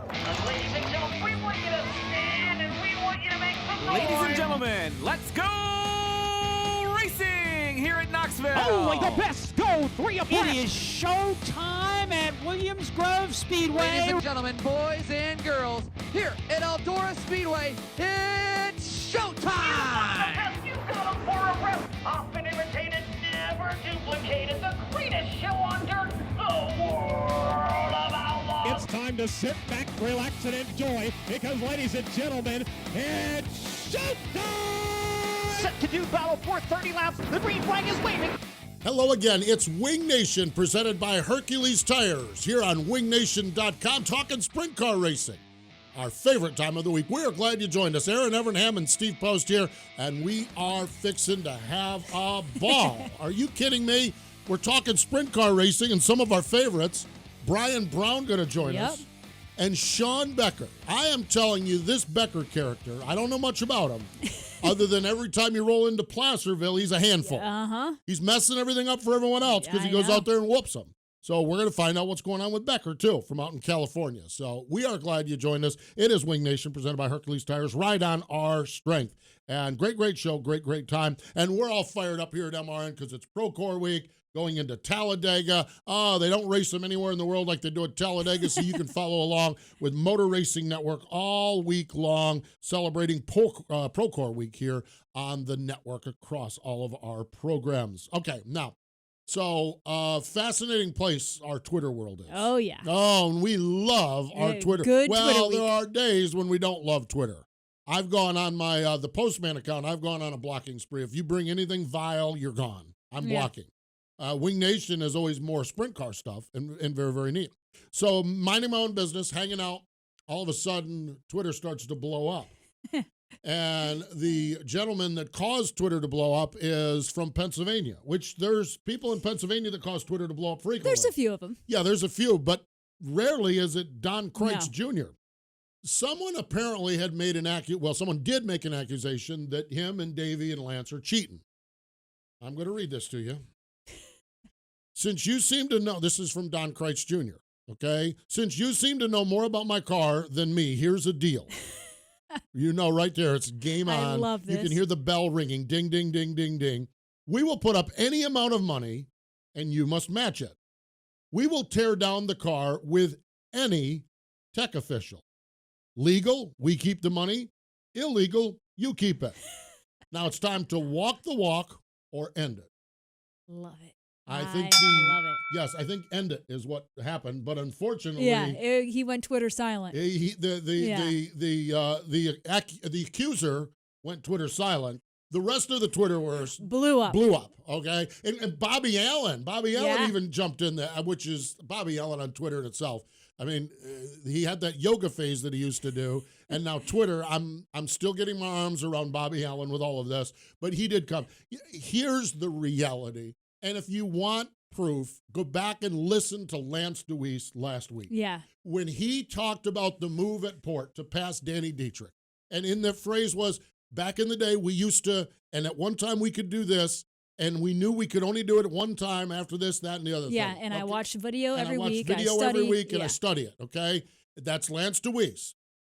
Ladies and gentlemen, we want you to stand and we want you to make some noise. Ladies and gentlemen, let's go racing here at Knoxville. Only the best go 3 abreast. It is show time at Williams Grove Speedway. Ladies and gentlemen, boys and girls, here at Eldora Speedway, it's showtime! You got them for a rep. Often imitated, never duplicated. The greatest show on dirt. The world of outlaws. It's time to sit back, relax, and enjoy because, ladies and gentlemen, it's showtime! Set to do battle for 30 laps. The green flag is waving. Hello again. It's Wing Nation presented by Hercules Tires here on wingnation.com talking sprint car racing. Our favorite time of the week. We're glad you joined us. Erin, Evernham, and Steve Post here, and we are fixing to have a ball. Are you kidding me? We're talking sprint car racing and some of our favorites. Brian Brown going to join us. And Sean Becker. I am telling you, this Becker character, I don't know much about him, other than every time you roll into Placerville, he's a handful. He's messing everything up for everyone else because he goes out there and whoops them. So we're going to find out what's going on with Becker, too, from out in California. So we are glad you joined us. It is Wing Nation presented by Hercules Tires, right on our strength. And great show, great time. And we're all fired up here at MRN because it's Procore Week. Going into Talladega. They don't race them anywhere in the world like they do at Talladega, so you can follow along with Motor Racing Network all week long, celebrating Procore Week here on the network across all of our programs. Okay, now, so fascinating place our Twitter world is. Oh, yeah. Oh, and we love our Twitter. Good well, Twitter week. There are days when we don't love Twitter. I've gone on my, the Postman account, I've gone on a blocking spree. If you bring anything vile, you're gone. I'm blocking. Wing Nation is always more sprint car stuff and very neat. So minding my own business, hanging out, all of a sudden Twitter starts to blow up. And the gentleman that caused Twitter to blow up is from Pennsylvania, which there's people in Pennsylvania that cause Twitter to blow up frequently. There's a few of them. Yeah, there's a few, but rarely is it Don Kreitz Jr. Someone apparently had made someone did make an accusation that him and Davey and Lance are cheating. I'm going to read this to you. Since you seem to know, this is from Don Kreitz Jr., okay? Since you seem to know more about my car than me, here's a deal. You know right there, it's game on. I love this. You can hear the bell ringing, ding, ding, ding, ding, ding. We will put up any amount of money, and you must match it. We will tear down the car with any tech official. Legal, we keep the money. Illegal, you keep it. Now it's time to walk the walk or end it. Love it. I think love it. Yes, I think end it is what happened, but unfortunately, he went Twitter silent. The accuser went Twitter silent. The rest of the Twitterverse blew up. Okay, and Bobby Allen even jumped in there, which is Bobby Allen on Twitter itself. I mean, he had that yoga phase that he used to do, and now Twitter. I'm still getting my arms around Bobby Allen with all of this, but he did come. Here's the reality. And if you want proof, go back and listen to Lance Deweese last week. Yeah. When he talked about the move at Port to pass Danny Dietrich. And in the phrase was, back in the day, we used to, and at one time we could do this, and we knew we could only do it at one time after this, that, and the other thing. Yeah, and I watched video every week. I study it, okay? That's Lance Deweese.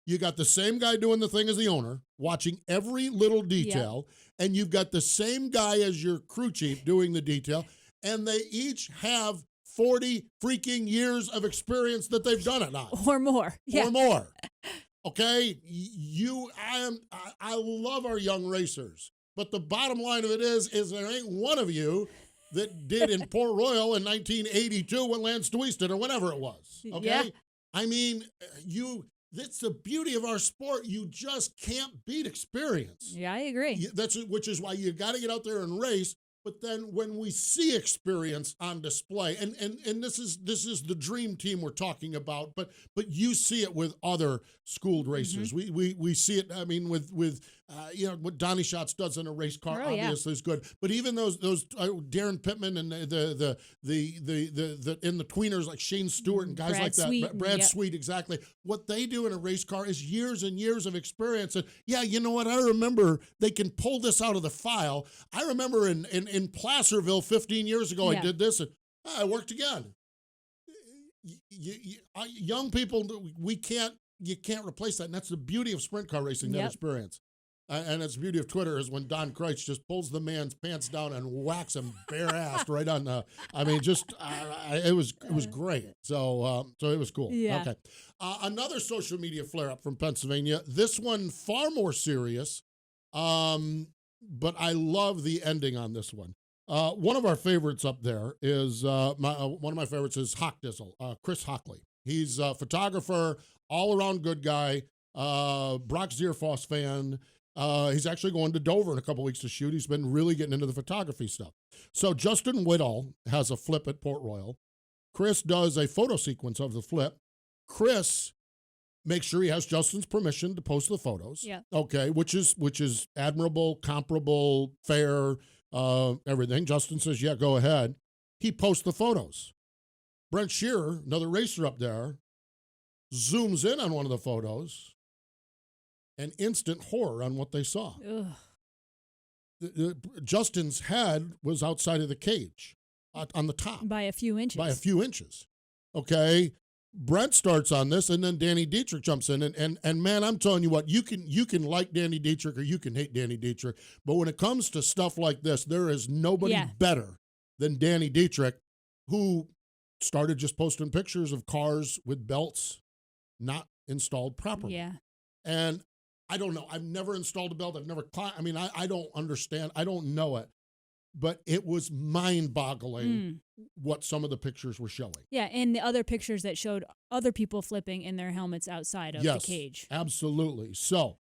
You got the same guy doing the thing as the owner, watching every little detail, and you've got the same guy as your crew chief doing the detail, and they each have 40 freaking years of experience that they've done it on. Or more. Yeah. Or more. Okay? I love our young racers, but the bottom line of it is there ain't one of you that did in Port Royal in 1982 what Lance Deweese did or whatever it was. Okay? Yeah. I mean, that's the beauty of our sport. You just can't beat experience. Yeah, I agree. Which is why you got to get out there and race. But then when we see experience on display, and this is the dream team we're talking about, but you see it with other schooled racers. We see it. I mean, with what Donnie Schatz does in a race car obviously is good. But even those Darren Pittman and the in the tweeners like Shane Stewart and guys Brad like that, Sweet, Brad Sweet, exactly. What they do in a race car is years and years of experience. And you know what? I remember they can pull this out of the file. I remember in Placerville 15 years ago, I did this and I worked again. young people, you can't replace that. And that's the beauty of sprint car racing, that experience. And it's the beauty of Twitter is when Don Kreitz just pulls the man's pants down and whacks him bare-assed right on the, I mean, just, it was great. So it was cool. Yeah. Okay. Another social media flare-up from Pennsylvania. This one far more serious, but I love the ending on this one. One of our favorites up there is, one of my favorites is Hockdizzle, Chris Hockley. He's a photographer, all-around good guy, Brock Zierfoss fan. He's actually going to Dover in a couple weeks to shoot. He's been really getting into the photography stuff. So Justin Whittall has a flip at Port Royal. Chris does a photo sequence of the flip. Chris makes sure he has Justin's permission to post the photos. Yeah. Okay, which is admirable, comparable, fair, everything. Justin says, yeah, go ahead. He posts the photos. Brent Shearer, another racer up there, zooms in on one of the photos. And instant horror on what they saw. Justin's head was outside of the cage on the top. By a few inches. By a few inches. Okay. Brent starts on this, and then Danny Dietrich jumps in. And man, I'm telling you what, you can like Danny Dietrich or you can hate Danny Dietrich. But when it comes to stuff like this, there is nobody better than Danny Dietrich, who started just posting pictures of cars with belts not installed properly. Yeah. And I don't know. I've never installed a belt. I've never climbed. I mean, I don't understand. I don't know it. But it was mind-boggling what some of the pictures were showing. Yeah, and the other pictures that showed other people flipping in their helmets outside of the cage. Absolutely. So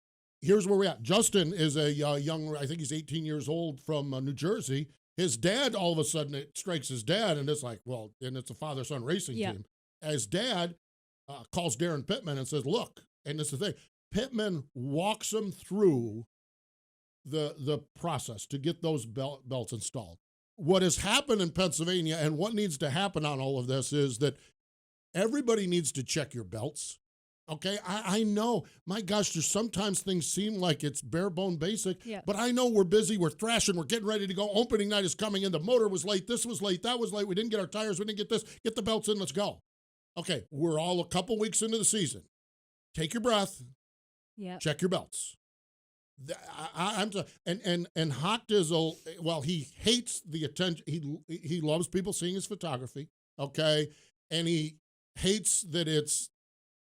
here's where we're at. Justin is a young, I think he's 18 years old, from New Jersey. His dad, all of a sudden, it strikes his dad, and it's like, well, and it's a father-son racing team. His dad calls Darren Pittman and says, look, and this is the thing, Pittman walks him through the process to get those belts installed. What has happened in Pennsylvania and what needs to happen on all of this is that everybody needs to check your belts. Okay, I know, my gosh, there's sometimes things seem like it's bare bone basic, but I know we're busy, we're thrashing, we're getting ready to go. Opening night is coming in, the motor was late, this was late, that was late, we didn't get our tires, we didn't get this, get the belts in, let's go. Okay, we're all a couple weeks into the season. Take your breath. Check your belts. And Hockdizzle, well, he hates the attention. He loves people seeing his photography, okay? And he hates that it's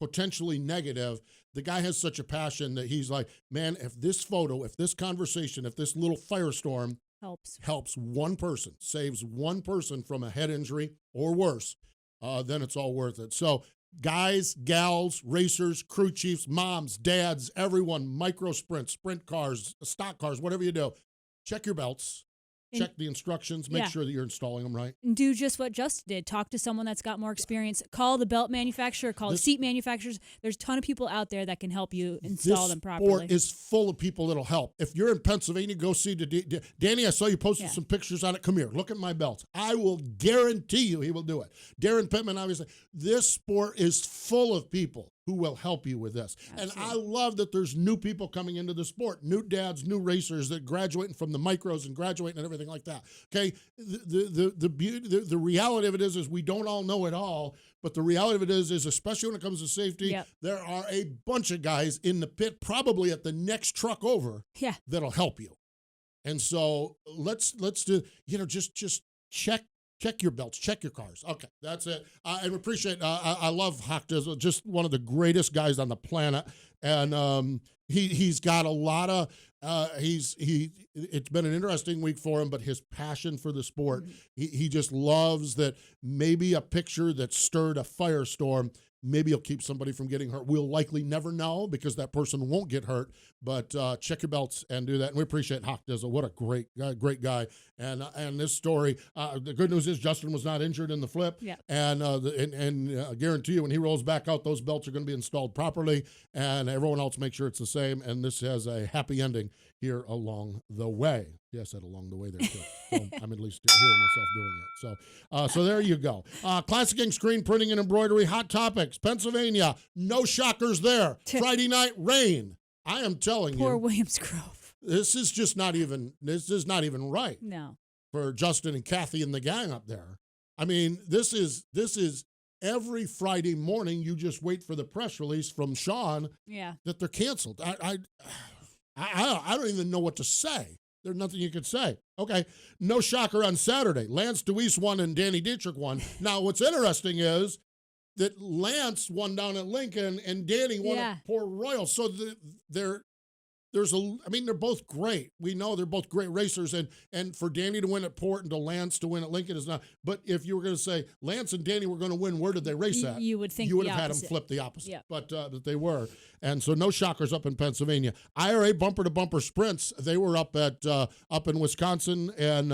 potentially negative. The guy has such a passion that he's like, man, if this photo, if this conversation, if this little firestorm helps one person, saves one person from a head injury or worse, then it's all worth it. So guys, gals, racers, crew chiefs, moms, dads, everyone, micro sprints, sprint cars, stock cars, whatever you do, check your belts, check the instructions, make sure that you're installing them right. And do just what Justin did. Talk to someone that's got more experience. Call the belt manufacturer, call the seat manufacturers. There's a ton of people out there that can help you install them properly. This sport is full of people that'll help. If you're in Pennsylvania, go see Danny, I saw you posted some pictures on it. Come here, look at my belts. I will guarantee you he will do it. Darren Pittman, obviously. This sport is full of people who will help you with this. Absolutely. And I love that there's new people coming into the sport, new dads, new racers that graduating from the micros and graduating and everything like that. Okay, the reality of it is we don't all know it all, but the reality of it is especially when it comes to safety, there are a bunch of guys in the pit, probably at the next truck over, that'll help you. And so let's do, just check your belts, check your cars. Okay, that's it. I appreciate, I love Hockdizzle, just one of the greatest guys on the planet. And he's got a lot of, it's been an interesting week for him, but his passion for the sport, he just loves that maybe a picture that stirred a firestorm, maybe he'll keep somebody from getting hurt. We'll likely never know because that person won't get hurt, but check your belts and do that. And we appreciate Hockdizzle. What a great guy. And this story, the good news is Justin was not injured in the flip. And I guarantee you when he rolls back out, those belts are going to be installed properly, and everyone else make sure it's the same. And this has a happy ending here along the way. Yeah, I said along the way there too. So I'm at least hearing myself doing it. So there you go. Classic Ink Screen Printing and Embroidery, Hot Topics, Pennsylvania. No shockers there. Friday night rain. I am telling you. Poor Williams Grove. This is not even right. No. For Justin and Kathy and the gang up there. I mean, this is every Friday morning you just wait for the press release from Sean that they're canceled. I don't even know what to say. There's nothing you could say. Okay, no shocker on Saturday. Lance Deweese won and Danny Dietrich won. Now, what's interesting is that Lance won down at Lincoln and Danny won at Port Royal. So they're both great. We know they're both great racers, and for Danny to win at Port and to Lance to win at Lincoln is not. But if you were going to say Lance and Danny were going to win, where did they race at? You would think you would have had them flip the opposite. Yep. But they were, and so no shockers up in Pennsylvania. IRA bumper to bumper sprints. They were up in Wisconsin, and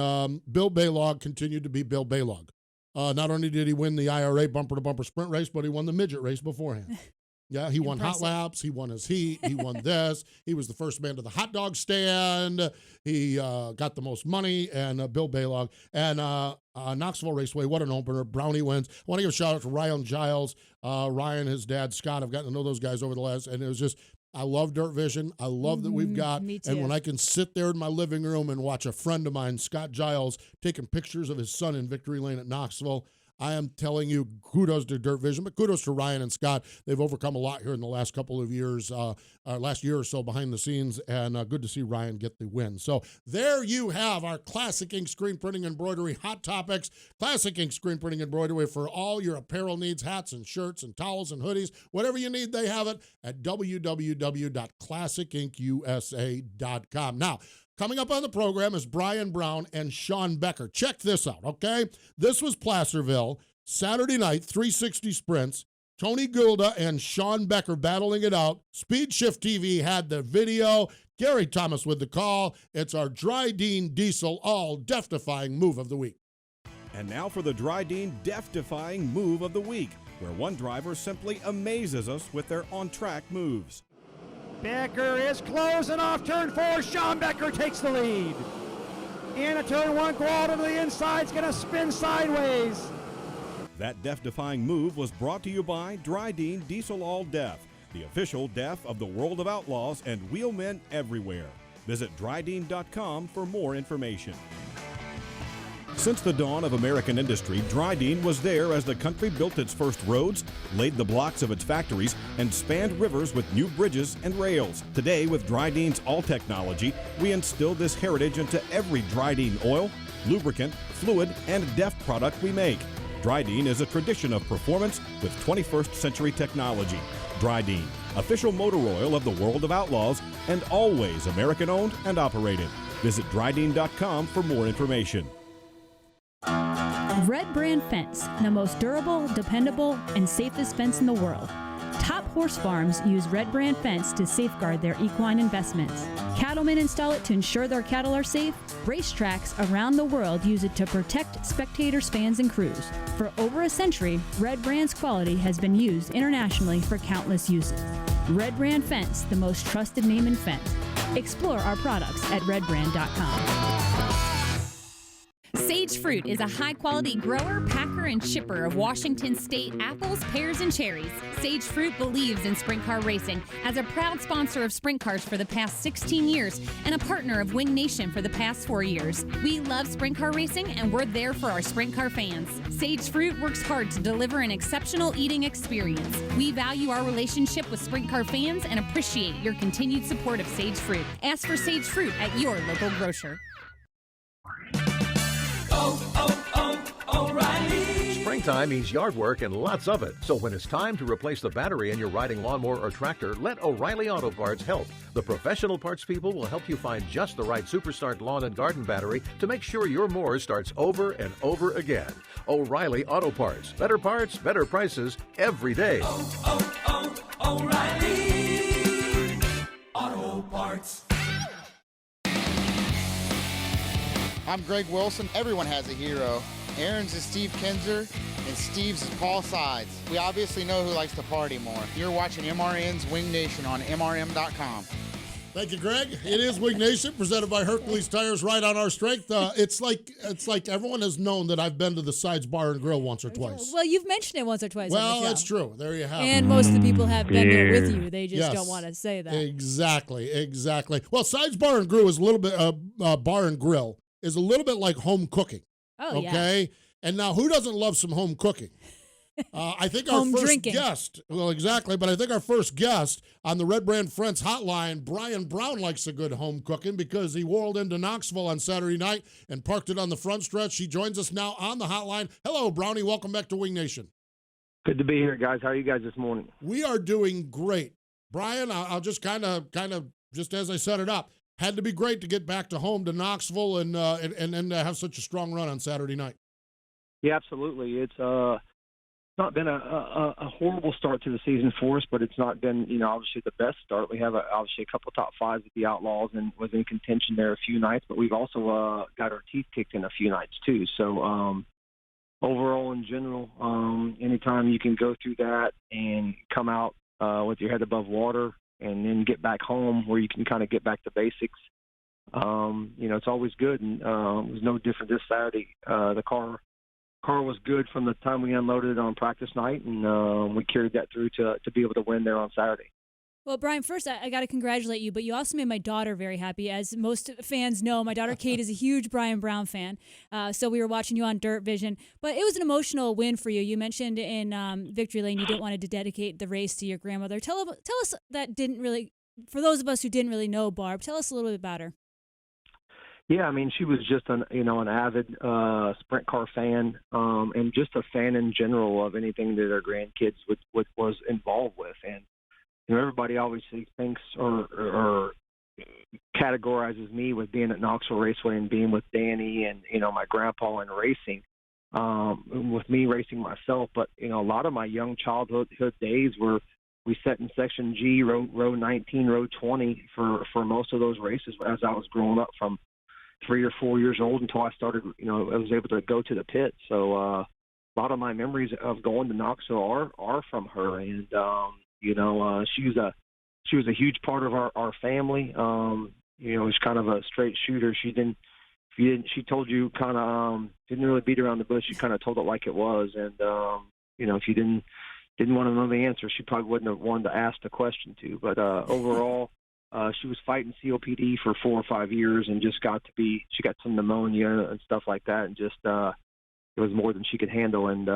Bill Baylog continued to be Bill Baylog. Not only did he win the IRA bumper to bumper sprint race, but he won the midget race beforehand. Yeah, he won hot laps. He won his heat. He won this. He was the first man to the hot dog stand. He got the most money, and Bill Baylog. And Knoxville Raceway, what an opener. Brownie wins. I want to give a shout out to Ryan Giles. Ryan, his dad, Scott. I've gotten to know those guys over the last, and it was just, I love Dirt Vision. I love that we've got. Me too. And when I can sit there in my living room and watch a friend of mine, Scott Giles, taking pictures of his son in Victory Lane at Knoxville, I am telling you, kudos to Dirt Vision, but kudos to Ryan and Scott. They've overcome a lot here in the last couple of years, last year or so behind the scenes, and good to see Ryan get the win. So there you have our Classic Ink Screen Printing Embroidery Hot Topics. Classic Ink Screen Printing Embroidery for all your apparel needs, hats and shirts and towels and hoodies. Whatever you need, they have it at www.classicinkusa.com. Now, coming up on the program is Brian Brown and Sean Becker. Check this out, okay? This was Placerville, Saturday night, 360 sprints. Tony Gulda and Sean Becker battling it out. Speed Shift TV had the video. Gary Thomas with the call. It's our Dryden Diesel All Death-Defying Move of the Week. And now for the Dryden Death-Defying Move of the Week, where one driver simply amazes us with their on-track moves. Becker is closing off turn 4. Sean Becker takes the lead. Into turn 1, go out to the inside. It's going to spin sideways. That death-defying move was brought to you by Dryden Diesel All Death, the official death of the world of outlaws and wheelmen everywhere. Visit Dryden.com for more information. Since the dawn of American industry, Dryden was there as the country built its first roads, laid the blocks of its factories, and spanned rivers with new bridges and rails. Today, with Dryden's All Technology, we instill this heritage into every Dryden oil, lubricant, fluid, and DEF product we make. Dryden is a tradition of performance with 21st century technology. Dryden, official motor oil of the world of outlaws, and always American-owned and operated. Visit Dryden.com for more information. Red Brand Fence, the most durable, dependable, and safest fence in the world. Top horse farms use Red Brand Fence to safeguard their equine investments. Cattlemen install it to ensure their cattle are safe. Racetracks around the world use it to protect spectators, fans, and crews. For over a century, Red Brand's quality has been used internationally for countless uses. Red Brand Fence, the most trusted name in fence. Explore our products at redbrand.com. Sage Fruit is a high-quality grower, packer, and shipper of Washington State apples, pears, and cherries. Sage Fruit believes in sprint car racing as a proud sponsor of sprint cars for the past 16 years and a partner of Wing Nation for the past 4 years. We love sprint car racing, and we're there for our sprint car fans. Sage Fruit works hard to deliver an exceptional eating experience. We value our relationship with sprint car fans and appreciate your continued support of Sage Fruit. Ask for Sage Fruit at your local grocer. O'Reilly. Springtime means yard work and lots of it. So when it's time to replace the battery in your riding lawnmower or tractor, let O'Reilly Auto Parts help. The professional parts people will help you find just the right Superstart lawn and garden battery to make sure your mower starts over and over again. O'Reilly Auto Parts. Better parts, better prices every day. O'Reilly Auto Parts. I'm Greg Wilson. Everyone has a hero. Erin's is Steve Kinzer, and Steve's is Paul Sides. We obviously know who likes to party more. You're watching MRN's Wing Nation on MRM.com. Thank you, Greg. It is Wing Nation, presented by Hercules Tires, right on our strength. It's like everyone has known that I've been to the Sides Bar and Grill once or twice. Well, you've mentioned it once or twice. Well, that's true. There you have it. And most of the people have been there with you. They just don't want to say that. Exactly. Well, Sides Bar and Grill is a little bit bar and grill is a little bit like home cooking. Oh, okay? Yeah. And now, who doesn't love some home cooking? I think our Home first drinking. guest, well, exactly, but I think our first guest on the Red Brand Friends hotline, Brian Brown, likes a good home cooking because he whirled into Knoxville on Saturday night and parked it on the front stretch. He joins us now on the hotline. Hello, Brownie. Welcome back to Wing Nation. Good to be here, guys. How are you guys this morning? We are doing great. Brian, I'll just kind of, just as I set it up, had to be great to get back to home to Knoxville and have such a strong run on Saturday night. Yeah, absolutely. It's not been a horrible start to the season for us, but it's not been, obviously the best start. We have obviously a couple top fives with the Outlaws and was in contention there a few nights, but we've also got our teeth kicked in a few nights too. So overall, in general, anytime you can go through that and come out with your head above water and then get back home where you can kind of get back to basics, it's always good. And it was no different this Saturday. The car was good from the time we unloaded it on practice night, and we carried that through to be able to win there on Saturday. Well, Brian, first, I got to congratulate you, but you also made my daughter very happy. As most fans know, my daughter Kate is a huge Brian Brown fan, so we were watching you on Dirt Vision. But it was an emotional win for you. You mentioned in Victory Lane you didn't want to dedicate the race to your grandmother. Tell us that didn't really, for those of us who didn't really know Barb, tell us a little bit about her. Yeah, I mean, she was just an avid sprint car fan, and just a fan in general of anything that her grandkids was involved with. And everybody always thinks or categorizes me with being at Knoxville Raceway and being with Danny and my grandpa and racing, with me racing myself. But a lot of my young childhood days were we sat in Section G, row 19, row 20 for most of those races as I was growing up from 3 or 4 years old until I started. I was able to go to the pit. So a lot of my memories of going to Knoxville are from her, and she was a huge part of our family. Was kind of a straight shooter. She told you kind of didn't really beat around the bush. She kind of told it like it was, and if you didn't want to know the answer, she probably wouldn't have wanted to ask the question to. But overall. She was fighting COPD for 4 or 5 years and she got some pneumonia and stuff like that. And just, it was more than she could handle, and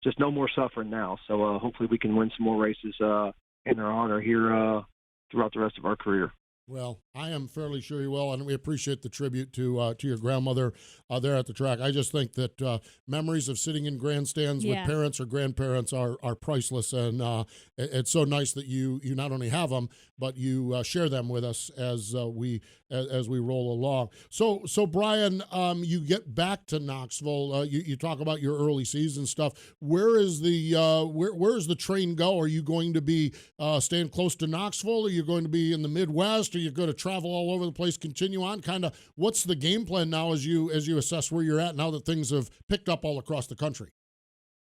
just no more suffering now. So hopefully we can win some more races in her honor here throughout the rest of our career. Well, I am fairly sure you will, and we appreciate the tribute to your grandmother there at the track. I just think that memories of sitting in grandstands with parents or grandparents are priceless, and it's so nice that you not only have them, but you share them with us as we roll along. So Brian, you get back to Knoxville. You talk about your early season stuff. Where is the train go? Are you going to be staying close to Knoxville? Are you going to be in the Midwest? Are you going to travel all over the place, continue on? Kind of what's the game plan now as you assess where you're at now that things have picked up all across the country?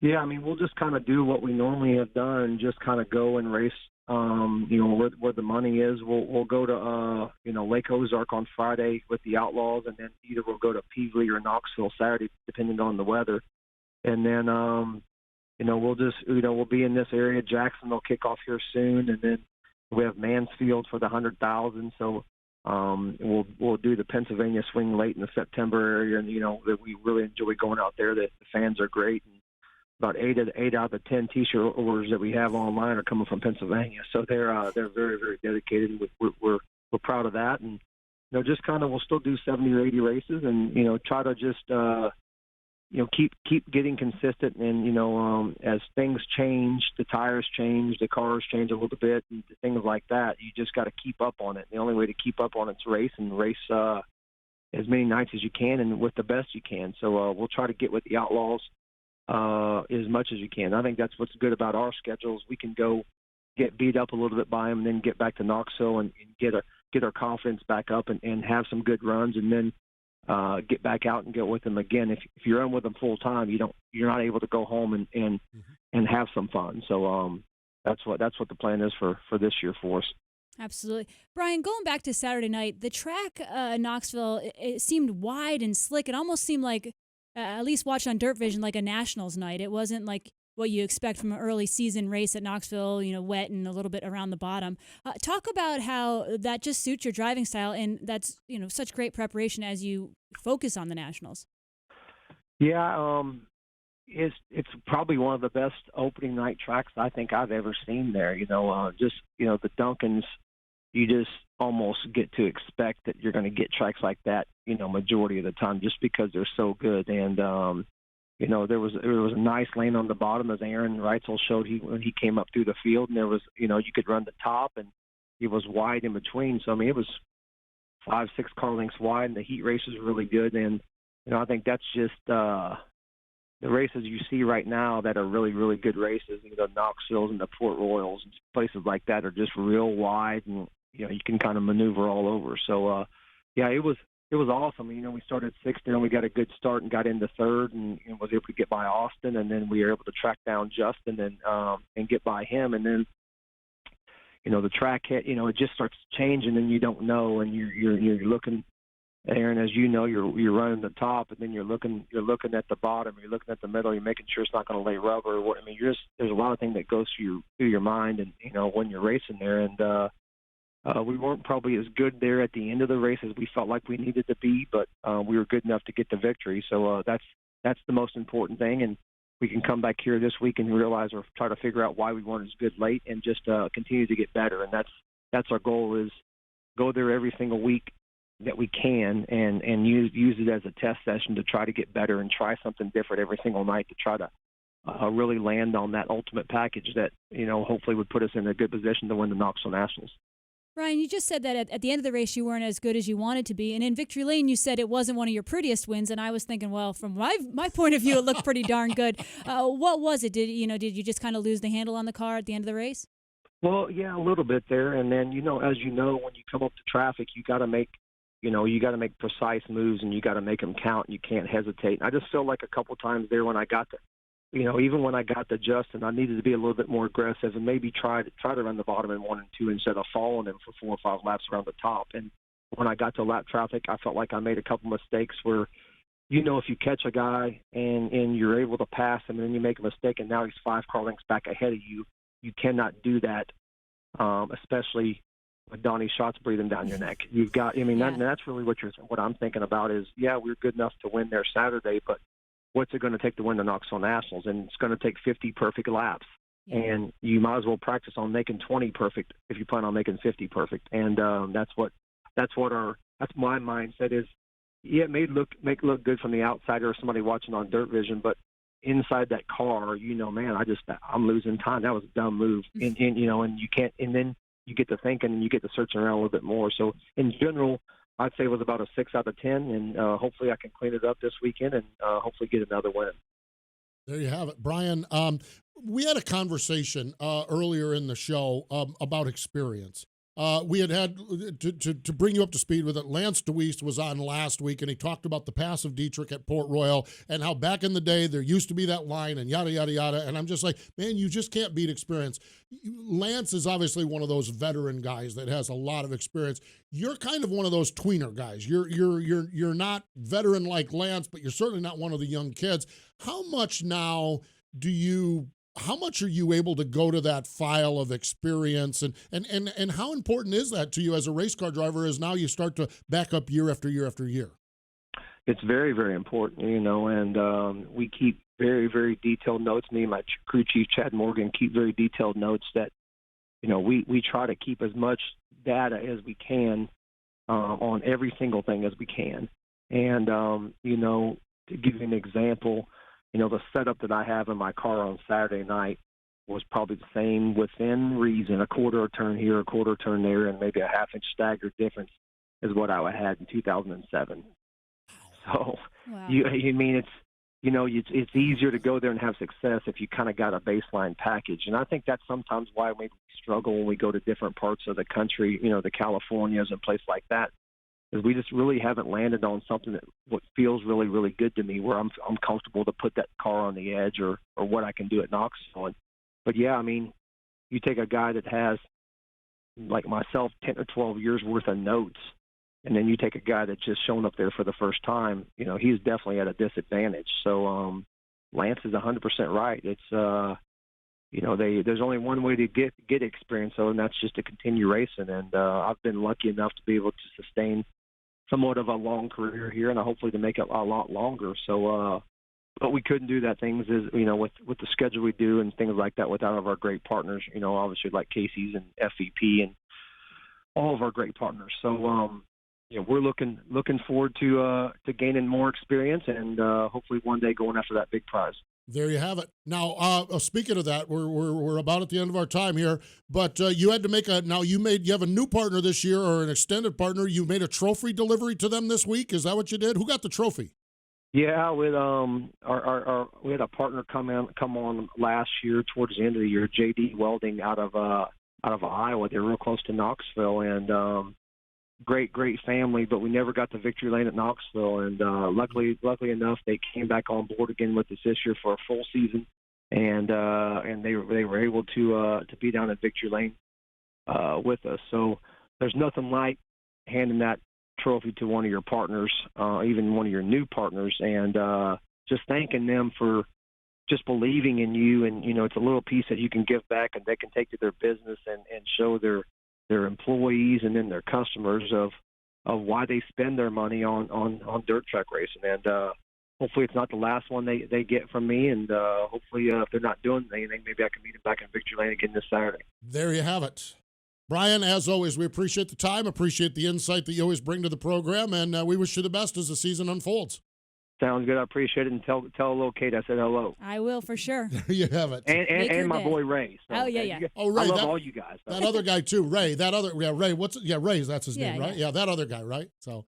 Yeah, I mean, we'll just kind of do what we normally have done and just kind of go and race, where the money is. We'll go to, Lake Ozark on Friday with the Outlaws, and then either we'll go to Peevely or Knoxville Saturday, depending on the weather. And then, we'll just, we'll be in this area. Jackson will kick off here soon, and then we have Mansfield for the 100,000. So we'll do the Pennsylvania swing late in the September area, and that we really enjoy going out there. The fans are great, and about 8 out of the 10 T-shirt orders that we have online are coming from Pennsylvania. So they're very, very dedicated, and we're proud of that. And just kind of we'll still do 70 or 80 races, and try to just keep getting consistent. And as things change, the tires change, the cars change a little bit, and things like that, you just got to keep up on it. The only way to keep up on it's race as many nights as you can and with the best you can. So we'll try to get with the Outlaws as much as you can. I think that's what's good about our schedules. We can go get beat up a little bit by them, and then get back to Knoxville and get our confidence back up and have some good runs, and then get back out and go with them again. If you're in with them full time, you're not able to go home and have some fun. So that's what the plan is for this year for us. Absolutely. Brian, going back to Saturday night, the track in Knoxville, it seemed wide and slick. It almost seemed like, at least watched on Dirt Vision, like a Nationals night. It wasn't like what you expect from an early season race at Knoxville, wet and a little bit around the bottom. Talk about how that just suits your driving style, and that's, such great preparation as you focus on the Nationals. Yeah, it's probably one of the best opening night tracks I think I've ever seen there. The Duncans, you just almost get to expect that you're going to get tracks like that, majority of the time, just because they're so good. And there was a nice lane on the bottom, as Erin Reitzel showed when he came up through the field, and there was you could run the top, and it was wide in between. So I mean, it was 5-6 car lengths wide, and the heat race was really good. And I think that's just the races you see right now that are really, really good races. The Knoxvilles and the Port Royals and places like that are just real wide, and you can kind of maneuver all over. So it was awesome. We started sixth, and we got a good start and got into third, and was able to get by Austin, and then we were able to track down Justin and get by him, and then the track hit. It just starts changing, and you don't know, and you're looking. Erin, as you know, you're running the top, and then you're looking at the bottom, you're looking at the middle, you're making sure it's not going to lay rubber. There's a lot of things that goes through your mind, and when you're racing there, and we weren't probably as good there at the end of the race as we felt like we needed to be, but we were good enough to get the victory. So that's the most important thing, and we can come back here this week and realize or try to figure out why we weren't as good late, and just continue to get better. And that's our goal, is go there every single week that we can, and use it as a test session to try to get better and try something different every single night to try to really land on that ultimate package that hopefully would put us in a good position to win the Knoxville Nationals. Brian, you just said that at the end of the race you weren't as good as you wanted to be, and in Victory Lane you said it wasn't one of your prettiest wins, and I was thinking, well, from my point of view, it looked pretty darn good. What was it? Did you just kind of lose the handle on the car at the end of the race? Well, yeah, a little bit there, and then as you know, when you come up to traffic, you got to make precise moves, and you got to make them count. You can't hesitate. And I just feel like a couple times there when I got to, even when I got to Justin, I needed to be a little bit more aggressive and maybe try to run the bottom in 1 and 2 instead of following him for 4 or 5 laps around the top. And when I got to lap traffic, I felt like I made a couple mistakes where, if you catch a guy and you're able to pass him, and then you make a mistake, and now he's 5 car lengths back ahead of you, you cannot do that, especially with Donnie shots breathing down your neck. You've got, that's really what I'm thinking about is, we're good enough to win there Saturday, but what's it going to take to win the Knoxville Nationals? And it's going to take 50 perfect laps. Yeah. And you might as well practice on making 20 perfect if you plan on making 50 perfect. And that's my mindset is. Yeah, it may look good from the outsider or somebody watching on Dirt Vision, but inside that car, man, I'm losing time. That was a dumb move. And and you can't, and then you get to thinking and you get to searching around a little bit more. So in general, I'd say it was about a 6 out of 10, and hopefully I can clean it up this weekend and hopefully get another win. There you have it, Brian. We had a conversation earlier in the show about experience. We had to bring you up to speed with it. Lance DeWeese was on last week, and he talked about the pass of Dietrich at Port Royal and how back in the day there used to be that line and yada, yada, yada. And I'm just like, man, you just can't beat experience. Lance is obviously one of those veteran guys that has a lot of experience. You're kind of one of those tweener guys. You're not veteran like Lance, but you're certainly not one of the young kids. How much are you able to go to that file of experience, and how important is that to you as a race car driver as now you start to back up year after year after year? It's very, very important, and we keep very, very detailed notes. Me and my crew chief, Chad Morgan, keep very detailed notes that, we try to keep as much data as we can on every single thing as we can. And, to give you an example, the setup that I have in my car on Saturday night was probably the same within reason, a quarter turn here, a quarter turn there, and maybe a half-inch stagger difference is what I had in 2007. So, wow. It's easier to go there and have success if you kind of got a baseline package. And I think that's sometimes why maybe we struggle when we go to different parts of the country, the Californias and places like that. Because we just really haven't landed on something that what feels really, really good to me, where I'm comfortable to put that car on the edge or what I can do at Knoxville. But yeah, you take a guy that has, like myself, 10 or 12 years worth of notes, and then you take a guy that's just shown up there for the first time. He's definitely at a disadvantage. So Lance is 100% right. It's there's only one way to get experience, and that's just to continue racing. And I've been lucky enough to be able to sustain somewhat of a long career here, and hopefully to make it a lot longer. So, but we couldn't do that things is, with the schedule we do and things like that without our great partners, obviously like Casey's and FVP and all of our great partners. So, we're looking forward to gaining more experience and hopefully one day going after that big prize. There you have it. Now, speaking of that, we're about at the end of our time here, but you had to make you have a new partner this year or an extended partner. You made a trophy delivery to them this week. Is that what you did? Who got the trophy? Yeah, with we had a partner come on last year towards the end of the year, JD Welding out of Iowa. They're real close to Knoxville, and great family, but we never got the victory lane at Knoxville. And luckily enough, they came back on board again with us this year for a full season, and they were able to be down at victory lane with us. So there's nothing like handing that trophy to one of your partners, even one of your new partners, and just thanking them for just believing in you. And it's a little piece that you can give back and they can take to their business and show their employees and then their customers of why they spend their money on dirt track racing. And hopefully it's not the last one they get from me, and hopefully if they're not doing anything, maybe I can meet them back in victory lane again this Saturday. There you have it. Brian, as always, we appreciate the time, appreciate the insight that you always bring to the program, and we wish you the best as the season unfolds. Sounds good. I appreciate it. And tell little Kate I said hello. I will for sure. There you have it. And my boy Ray. So, oh, yeah. Ray. I love all you guys. That other guy too, Ray. Ray. Ray, that's his name, right? Yeah, that other guy, right? So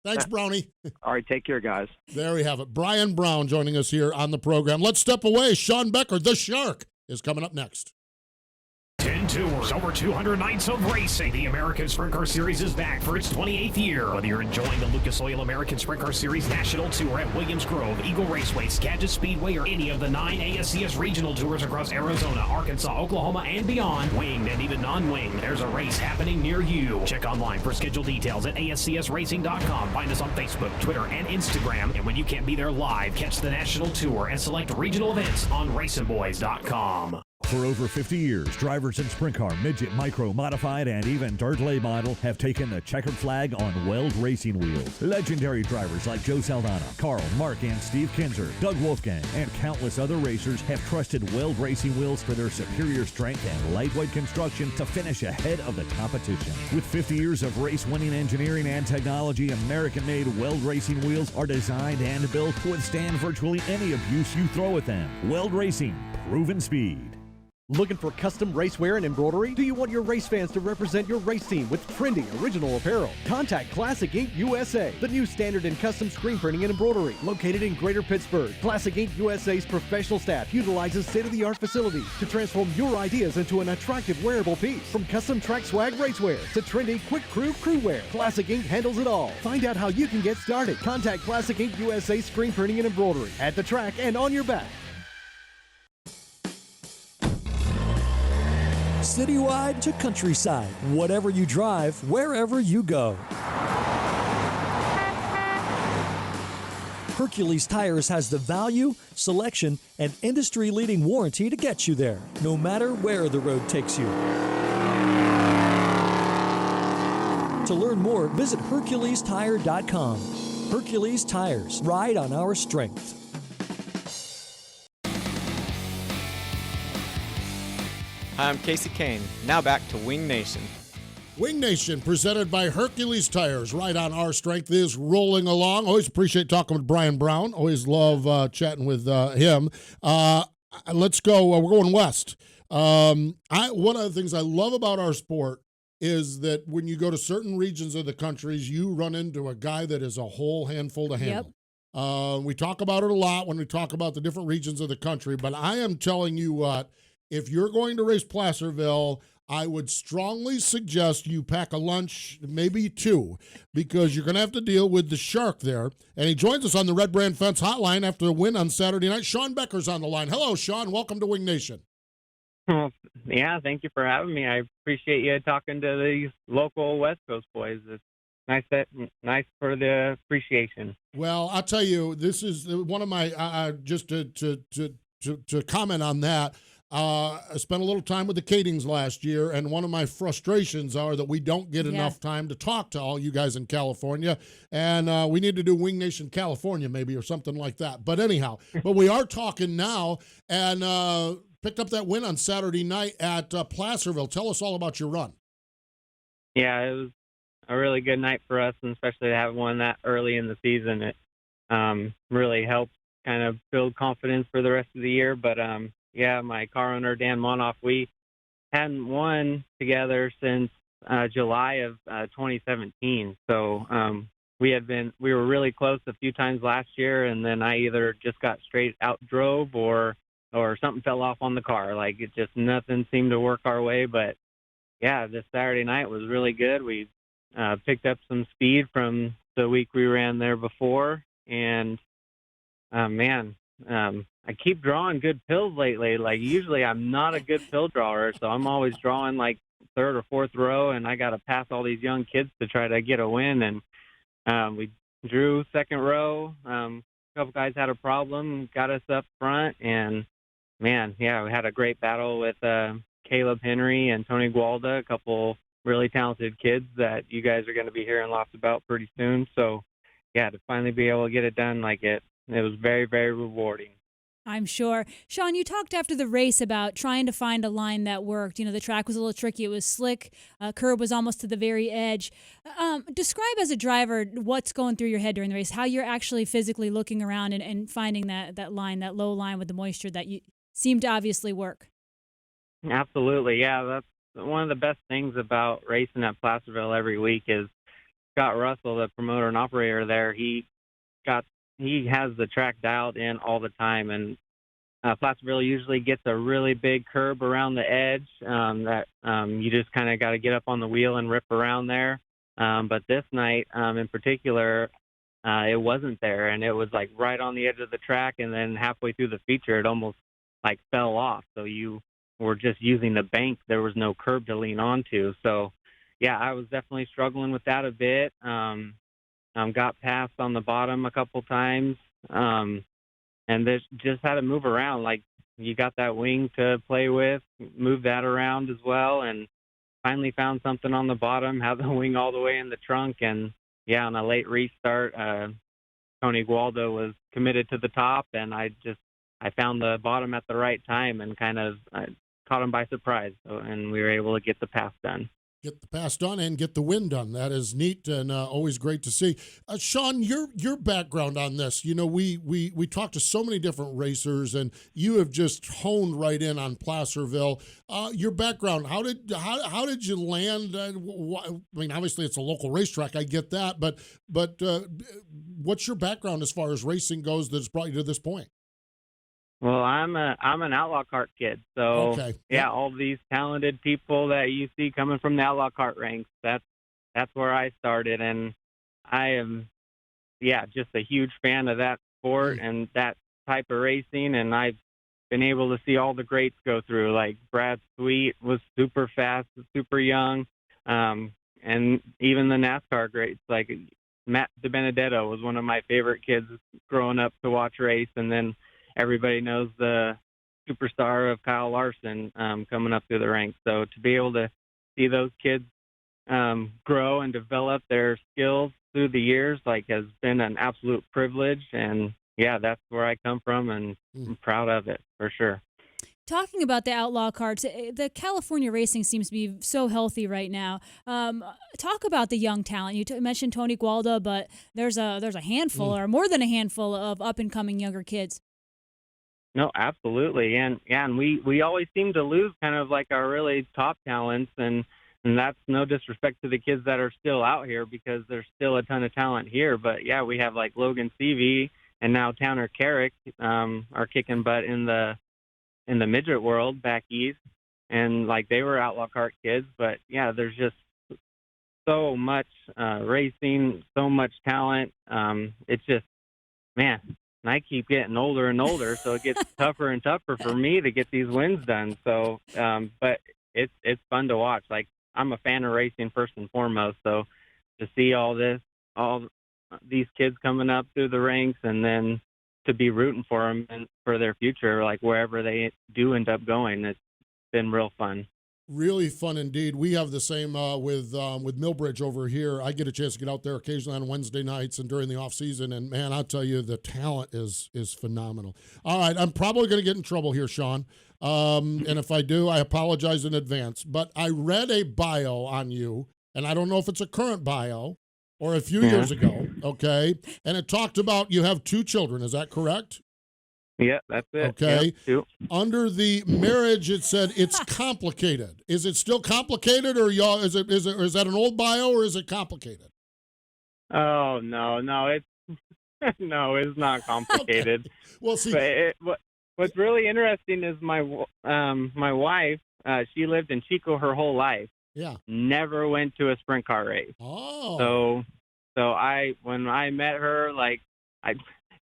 thanks, Brownie. All right, take care, guys. There we have it. Brian Brown joining us here on the program. Let's step away. Sean Becker, the Shark, is coming up next. 10 tours, over 200 nights of racing. The American Sprint Car Series is back for its 28th year. Whether you're enjoying the Lucas Oil American Sprint Car Series National Tour at Williams Grove, Eagle Raceway, Skagit Speedway, or any of the 9 ASCS regional tours across Arizona, Arkansas, Oklahoma, and beyond, winged and even non-winged, there's a race happening near you. Check online for schedule details at ASCSRacing.com. Find us on Facebook, Twitter, and Instagram. And when you can't be there live, catch the National Tour and select regional events on RacingBoys.com. For over 50 years, drivers in sprint car, midget, micro, modified, and even dirt lay model have taken the checkered flag on Weld Racing Wheels. Legendary drivers like Joe Saldana, Carl, Mark, and Steve Kinzer, Doug Wolfgang, and countless other racers have trusted Weld Racing Wheels for their superior strength and lightweight construction to finish ahead of the competition. With 50 years of race-winning engineering and technology, American-made Weld Racing Wheels are designed and built to withstand virtually any abuse you throw at them. Weld Racing, proven speed. Looking for custom racewear and embroidery? Do you want your race fans to represent your race team with trendy original apparel? Contact Classic Ink USA, the new standard in custom screen printing and embroidery. Located in Greater Pittsburgh, Classic Ink USA's professional staff utilizes state-of-the-art facilities to transform your ideas into an attractive wearable piece. From custom track swag racewear to trendy quick crew wear, Classic Ink handles it all. Find out how you can get started. Contact Classic Ink USA screen printing and embroidery at the track and on your back. Citywide to countryside, whatever you drive, wherever you go. Hercules Tires has the value, selection, and industry-leading warranty to get you there, no matter where the road takes you. To learn more, visit HerculesTire.com. Hercules Tires, ride on our strength. I'm Casey Kane. Now back to Wing Nation. Wing Nation, presented by Hercules Tires. Right on our strength is rolling along. Always appreciate talking with Brian Brown. Always love chatting with him. Let's go. We're going west. One of the things I love about our sport is that when you go to certain regions of the countries, you run into a guy that is a whole handful to handle. Yep. We talk about it a lot when we talk about the different regions of the country, but I am telling you what, if you're going to race Placerville, I would strongly suggest you pack a lunch, maybe two, because you're going to have to deal with the Shark there. And he joins us on the Red Brand Fence hotline after a win on Saturday night. Sean Becker's on the line. Hello, Sean. Welcome to Wing Nation. Well, yeah, thank you for having me. I appreciate you talking to these local West Coast boys. It's nice for the appreciation. Well, I'll tell you, this is one of my, just to comment on that, I spent a little time with the Kadings last year, and one of my frustrations are that we don't get enough time to talk to all you guys in California, and we need to do Wing Nation California maybe or something like that. But anyhow, but we are talking now, and picked up that win on Saturday night at Placerville. Tell us all about your run. Yeah, it was a really good night for us, and especially to have one that early in the season. It really helped kind of build confidence for the rest of the year. But yeah, my car owner, Dan Monoff, we hadn't won together since July of 2017. So we were really close a few times last year, and then I either just got straight out drove or something fell off on the car. Like, it just, nothing seemed to work our way. But yeah, this Saturday night was really good. We picked up some speed from the week we ran there before, and I keep drawing good pills lately. Like, usually I'm not a good pill drawer, so I'm always drawing like third or fourth row, and I got to pass all these young kids to try to get a win. And we drew second row. A couple guys had a problem, got us up front, and man, yeah, we had a great battle with Caleb Henry and Tony Gualda, a couple really talented kids that you guys are going to be hearing lots about pretty soon. So yeah, to finally be able to get it done like it was very, very rewarding. I'm sure. Sean, you talked after the race about trying to find a line that worked. You know, the track was a little tricky. It was slick. Curb was almost to the very edge. Describe as a driver what's going through your head during the race, how you're actually physically looking around and finding that line, that low line with the moisture that you seemed to obviously work. Absolutely. Yeah, that's one of the best things about racing at Placerville every week is Scott Russell, the promoter and operator there. He has the track dialed in all the time, and Placerville usually gets a really big curb around the edge that you just kind of got to get up on the wheel and rip around there. But this night in particular, it wasn't there, and it was like right on the edge of the track, and then halfway through the feature, it almost like fell off. So you were just using the bank. There was no curb to lean onto. So, yeah, I was definitely struggling with that a bit. Got passed on the bottom a couple times, and just had to move around. Like, you got that wing to play with, move that around as well, and finally found something on the bottom, had the wing all the way in the trunk, and yeah, on a late restart, Tony Gualdo was committed to the top, and I found the bottom at the right time and kind of caught him by surprise, and we were able to get the pass done. Get the pass done and get the win done. That is neat and always great to see. Sean, your background on this, you know, we talked to so many different racers, and you have just honed right in on Placerville. Your background, how did you land? I mean, obviously it's a local racetrack, I get that, but what's your background as far as racing goes that's brought you to this point? Well, I'm an outlaw kart kid, so okay. Yeah, all these talented people that you see coming from the outlaw kart ranks, that's where I started, and I am, just a huge fan of that sport and that type of racing, and I've been able to see all the greats go through. Like Brad Sweet was super fast, super young, and even the NASCAR greats like Matt DiBenedetto was one of my favorite kids growing up to watch race, and then everybody knows the superstar of Kyle Larson coming up through the ranks. So to be able to see those kids grow and develop their skills through the years, like, has been an absolute privilege. And yeah, that's where I come from, and I'm proud of it for sure. Talking about the outlaw karts, the California racing seems to be so healthy right now. Talk about the young talent. You mentioned Tony Gualda, but there's a handful or more than a handful of up and coming younger kids. No, absolutely. And we always seem to lose kind of like our really top talents, and that's no disrespect to the kids that are still out here, because there's still a ton of talent here. But yeah, we have like Logan Seavey and now Tanner Carrick are kicking butt in the midget world back east, and like they were outlaw kart kids. But yeah, there's just so much racing, so much talent. It's just, man, and I keep getting older and older, so it gets tougher and tougher for me to get these wins done. So, but it's fun to watch. Like, I'm a fan of racing first and foremost, so to see all these kids coming up through the ranks, and then to be rooting for them and for their future, like wherever they do end up going. It's been real fun. Really fun indeed. We have the same with Millbridge over here. I get a chance to get out there occasionally on Wednesday nights and during the off season, and man, I'll tell you, the talent is phenomenal. All right, I'm probably going to get in trouble here, Sean, and if I do, I apologize in advance. But I read a bio on you, and I don't know if it's a current bio or a few years ago. Okay, and it talked about you have 2 children. Is that correct? Yeah, that's it. Okay. Yep. Under the marriage, it said it's complicated. Is it still complicated, or y'all? Is that an old bio, or is it complicated? Oh no, it's no, it's not complicated. Okay. Well, see, what's really interesting is my wife. She lived in Chico her whole life. Yeah. Never went to a sprint car race. Oh. So when I met her, like, I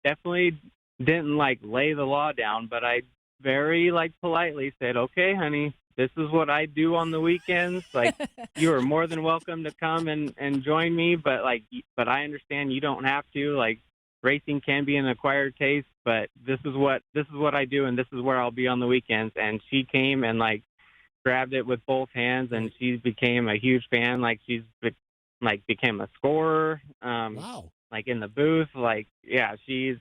definitely didn't like lay the law down, but I very politely said, "Okay, honey, this is what I do on the weekends. Like, you are more than welcome to come and join me, but I understand you don't have to. Like, racing can be an acquired taste, but this is what I do, and this is where I'll be on the weekends." And she came and grabbed it with both hands, and she became a huge fan. Like, she's became a scorer. Wow. In the booth. She's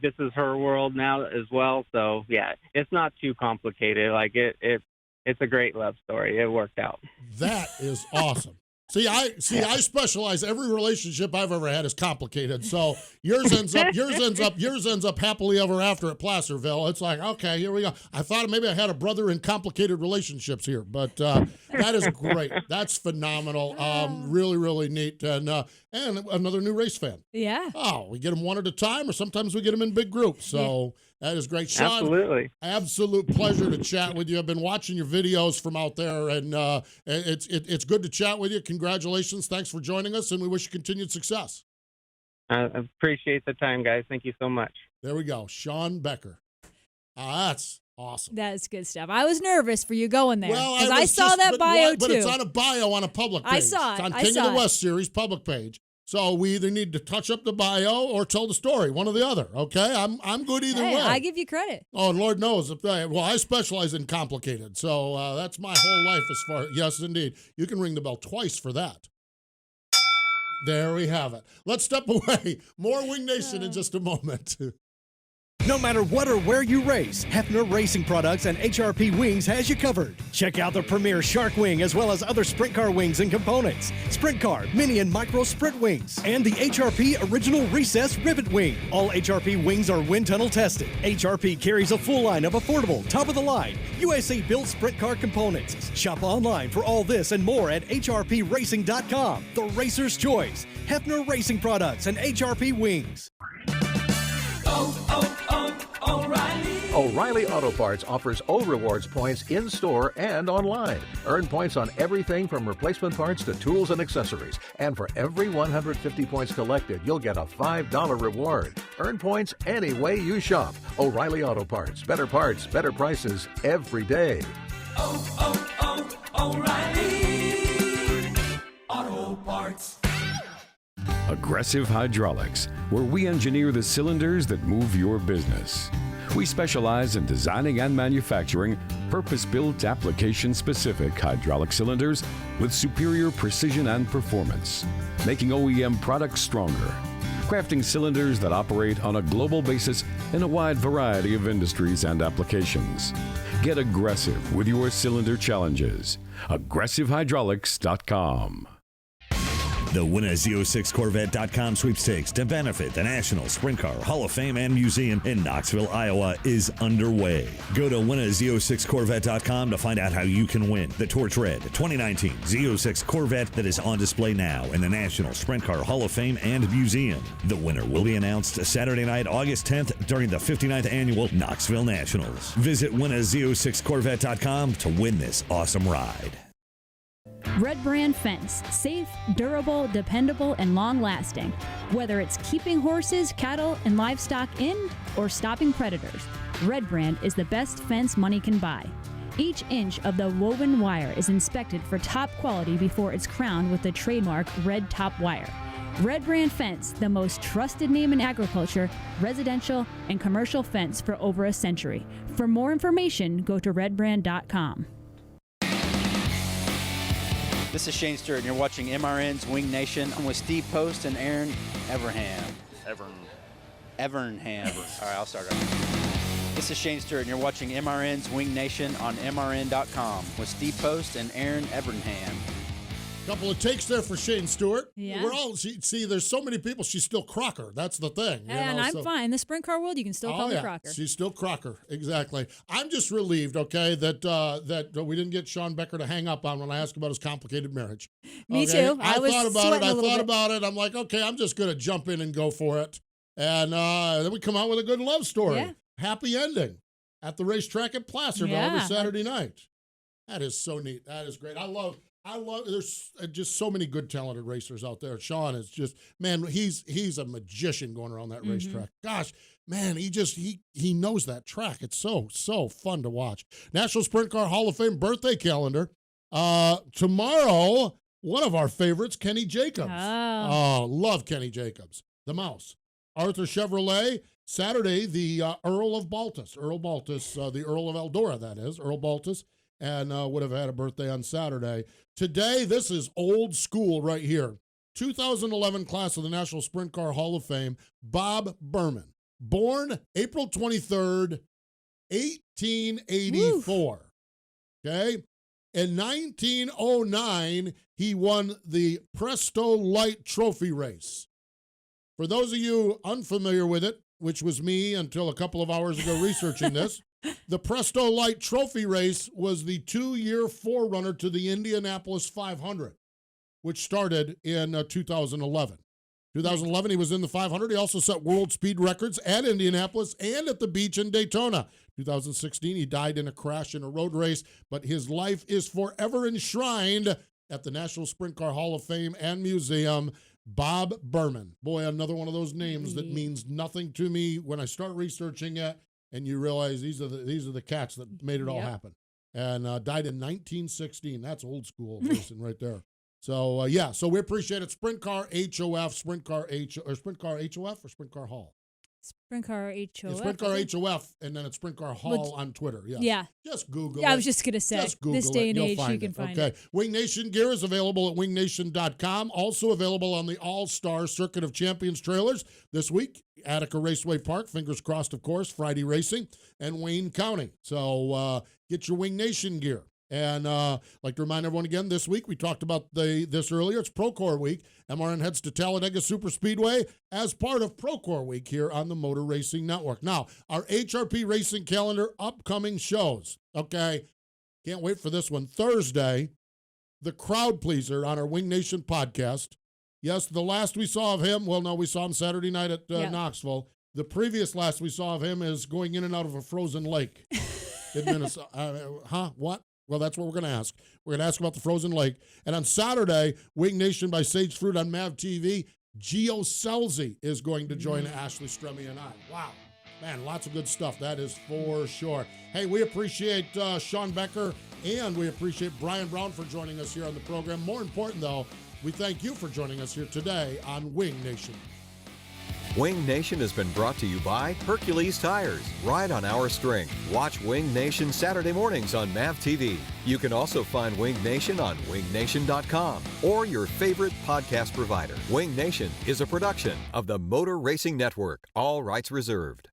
this is her world now as well. So yeah, it's not too complicated. It's a great love story. It worked out. That is awesome. I specialize. Every relationship I've ever had is complicated. So yours ends up happily ever after at Placerville. It's like, okay, here we go. I thought maybe I had a brother in complicated relationships here, but that is great. That's phenomenal. Really, really neat. And another new race fan. Yeah. Oh, we get them one at a time, or sometimes we get them in big groups. So that is great. Sean, absolutely. Absolute pleasure to chat with you. I've been watching your videos from out there, and it's good to chat with you. Congratulations. Thanks for joining us, and we wish you continued success. I appreciate the time, guys. Thank you so much. There we go. Sean Becker. That's awesome. That's good stuff. I was nervous for you going there because Well, I saw that bio too. But it's on a bio on a public page. I saw it. It's on King of the West Series public page. So we either need to touch up the bio or tell the story, one or the other. Okay, I'm good either way. I give you credit. Oh, and Lord knows I specialize in complicated, so that's my whole life as far. Yes, indeed. You can ring the bell twice for that. There we have it. Let's step away. More Wing Nation in just a moment. No matter what or where you race, Hefner Racing Products and HRP Wings has you covered. Check out the premier Shark Wing as well as other sprint car wings and components. Sprint car, mini and micro sprint wings, and the HRP Original Recess Rivet Wing. All HRP wings are wind tunnel tested. HRP carries a full line of affordable, top-of-the-line, USA-built sprint car components. Shop online for all this and more at hrpracing.com. The Racer's Choice, Hefner Racing Products and HRP Wings. O'Reilly Auto Parts offers O-Rewards points in-store and online. Earn points on everything from replacement parts to tools and accessories. And for every 150 points collected, you'll get a $5 reward. Earn points any way you shop. O'Reilly Auto Parts. Better parts, better prices every day. O'Reilly Auto Parts. Aggressive Hydraulics, where we engineer the cylinders that move your business. We specialize in designing and manufacturing purpose-built, application-specific hydraulic cylinders with superior precision and performance, making OEM products stronger, crafting cylinders that operate on a global basis in a wide variety of industries and applications. Get aggressive with your cylinder challenges. AggressiveHydraulics.com. The Win a Z06Corvette.com sweepstakes to benefit the National Sprint Car Hall of Fame and Museum in Knoxville, Iowa is underway. Go to winaz06Corvette.com to find out how you can win the Torch Red 2019 Z06 Corvette that is on display now in the National Sprint Car Hall of Fame and Museum. The winner will be announced Saturday night, August 10th during the 59th Annual Knoxville Nationals. Visit winaz06Corvette.com to win this awesome ride. Red Brand Fence. Safe, durable, dependable, and long-lasting. Whether it's keeping horses, cattle, and livestock in or stopping predators, Red Brand is the best fence money can buy. Each inch of the woven wire is inspected for top quality before it's crowned with the trademark Red Top Wire. Red Brand Fence, the most trusted name in agriculture, residential, and commercial fence for over a century. For more information, go to redbrand.com. This is Shane Stewart, and you're watching MRN's Wing Nation. I'm with Steve Post and Erin Evernham. Evernham. All right, I'll start over. This is Shane Stewart, and you're watching MRN's Wing Nation on MRN.com with Steve Post and Erin Evernham. Couple of takes there for Shane Stewart. Yeah. We're all see. There's so many people. She's still Crocker. That's the thing. And I'm fine. In the sprint car world, you can still call me Crocker. She's still Crocker. Exactly. I'm just relieved. Okay, that we didn't get Sean Becker to hang up on when I asked about his complicated marriage. Me too. I thought about it. I'm like, okay, I'm just gonna jump in and go for it. And then we come out with a good love story. Yeah. Happy ending at the racetrack at Placerville every Saturday night. That is so neat. That is great. I love. There's just so many good, talented racers out there. Sean is just, man, he's a magician going around that racetrack. Gosh, man, he knows that track. It's so fun to watch. National Sprint Car Hall of Fame birthday calendar. Tomorrow, one of our favorites, Kenny Jacobs. Oh, love Kenny Jacobs. The Mouse. Arthur Chevrolet. Saturday, the Earl of Baltus. Earl Baltus, the Earl of Eldora, that is. Earl Baltus. And would have had a birthday on Saturday. Today, this is old school right here. 2011 class of the National Sprint Car Hall of Fame, Bob Berman. Born April 23rd, 1884. Woof. Okay? In 1909, he won the Presto Light Trophy race. For those of you unfamiliar with it, which was me until a couple of hours ago researching this, the Presto Light Trophy race was the 2-year forerunner to the Indianapolis 500, which started in 2011. 2011, he was in the 500. He also set world speed records at Indianapolis and at the beach in Daytona. 2016, he died in a crash in a road race, but his life is forever enshrined at the National Sprint Car Hall of Fame and Museum. Bob Berman. Boy, another one of those names that means nothing to me when I start researching it. And you realize these are the cats that made it all happen. And died in 1916. That's old school racing right there. So, so we appreciate it. Sprint Car HOF, Sprint Car HOF or Sprint Car Hall? Sprint Car HOF. It's Sprint Car HOF, and then it's Sprint Car Hall on Twitter. Yes. Yeah. Just Google it. I was just going to say, this day and age, you can find it. Okay. Wing Nation gear is available at wingnation.com. Also available on the All-Star Circuit of Champions trailers this week. Attica Raceway Park, fingers crossed, of course, Friday Racing, and Wayne County. So get your Wing Nation gear. And I'd like to remind everyone again, this week, we talked about this earlier, it's Procore Week. MRN heads to Talladega Superspeedway as part of Procore Week here on the Motor Racing Network. Now, our HRP Racing calendar, upcoming shows. Okay, can't wait for this one. Thursday, the Crowd Pleaser on our Wing Nation podcast. Yes, the last we saw of him, we saw him Saturday night at Knoxville. The previous last we saw of him is going in and out of a frozen lake in Minnesota. What? Well, that's what we're going to ask. We're going to ask about the frozen lake. And on Saturday, Wing Nation by Sage Fruit on MAV TV, Gio Selzy is going to join Ashley Stremme and I. Wow. Man, lots of good stuff. That is for sure. Hey, we appreciate Sean Becker and we appreciate Brian Brown for joining us here on the program. More important, though, we thank you for joining us here today on Wing Nation. Wing Nation has been brought to you by Hercules Tires. Ride on our strength. Watch Wing Nation Saturday mornings on MAV TV. You can also find Wing Nation on wingnation.com or your favorite podcast provider. Wing Nation is a production of the Motor Racing Network. All rights reserved.